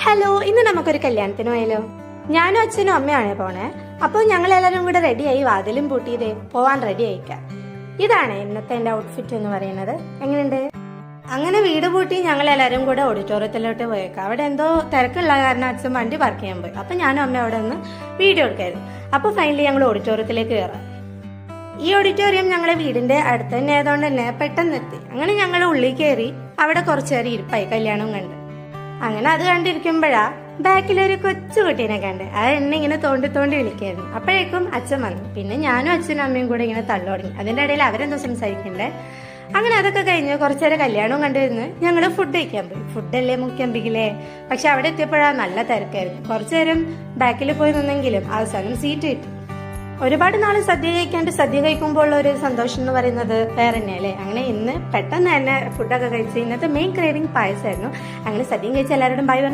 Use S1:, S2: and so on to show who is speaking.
S1: Hello, ഇന്ന് നമുക്കൊരു കല്യാണത്തിന് പോയാലോ? ഞാനും അച്ഛനും അമ്മയാണ് പോണേ. അപ്പോൾ ഞങ്ങൾ എല്ലാവരും കൂടെ റെഡിയായി വാതിലും പൂട്ടിയതേ പോവാൻ റെഡി ആയിക്കാം. ഇതാണ് ഇന്നത്തെ എന്റെ ഔട്ട്ഫിറ്റ് എന്ന് പറയുന്നത്. എങ്ങനെയുണ്ട്? അങ്ങനെ വീട് പൂട്ടി ഞങ്ങൾ എല്ലാവരും കൂടെ ഓഡിറ്റോറിയത്തിലോട്ട് പോയേക്കാം. അവിടെ എന്തോ തിരക്കുള്ള കാരണം അച്ഛൻ വണ്ടി പാർക്ക് ചെയ്യാൻ പോയി. അപ്പൊ ഞാനും അമ്മ അവിടെ നിന്ന് വീഡിയോ എടുക്കായിരുന്നു. അപ്പൊ ഫൈനലി ഞങ്ങൾ ഓഡിറ്റോറിയത്തിലേക്ക് കയറാം. ഈ ഓഡിറ്റോറിയം ഞങ്ങളുടെ വീടിന്റെ അടുത്ത് തന്നെ ആയതുകൊണ്ട് തന്നെ പെട്ടെന്ന് എത്തി. അങ്ങനെ ഞങ്ങൾ ഉള്ളിൽ കയറി അവിടെ കുറച്ചു നേരം ഇരിപ്പായി കല്യാണം കണ്ട്. അങ്ങനെ അത് കണ്ടിരിക്കുമ്പോഴാ ബാക്കിലൊരു കൊച്ചു കുട്ടീനെ കണ്ട്. അത് എന്നെ ഇങ്ങനെ തോണ്ടി തോണ്ടി വിളിക്കായിരുന്നു. അപ്പോഴേക്കും അച്ഛൻ വന്നു. പിന്നെ ഞാനും അച്ഛനും അമ്മയും കൂടെ ഇങ്ങനെ തള്ളോടങ്ങി. അതിന്റെ ഇടയിൽ അവരെന്തോ സംസാരിക്കണ്ടേ. അങ്ങനെ അതൊക്കെ കഴിഞ്ഞ് കുറച്ചു നേരം കല്യാണവും കണ്ടിരുന്ന് ഞങ്ങൾ ഫുഡ് കഴിക്കാൻ പോയി. ഫുഡല്ലേ മുഖ്യമ്പിക്കില്ലേ. പക്ഷെ അവിടെ എത്തിയപ്പോഴാ നല്ല തിരക്കായിരുന്നു. കുറച്ചു നേരം ബാക്കിൽ പോയി നിന്നെങ്കിലും അവസാനം സീറ്റ് കിട്ടി. ഒരുപാട് നാള് സദ്യ കഴിക്കാണ്ട് സദ്യ കഴിക്കുമ്പോൾ ഉള്ള ഒരു സന്തോഷം എന്ന് പറയുന്നത് വേറെ തന്നെയല്ലേ. അങ്ങനെ ഇന്ന് പെട്ടെന്ന് തന്നെ ഫുഡൊക്കെ കഴിച്ച് ഇന്നത്തെ മെയിൻ ക്രേവിംഗ് പായസമായിരുന്നു. അങ്ങനെ സദ്യയും കഴിച്ച് എല്ലാവരോടും ബൈ പറഞ്ഞു.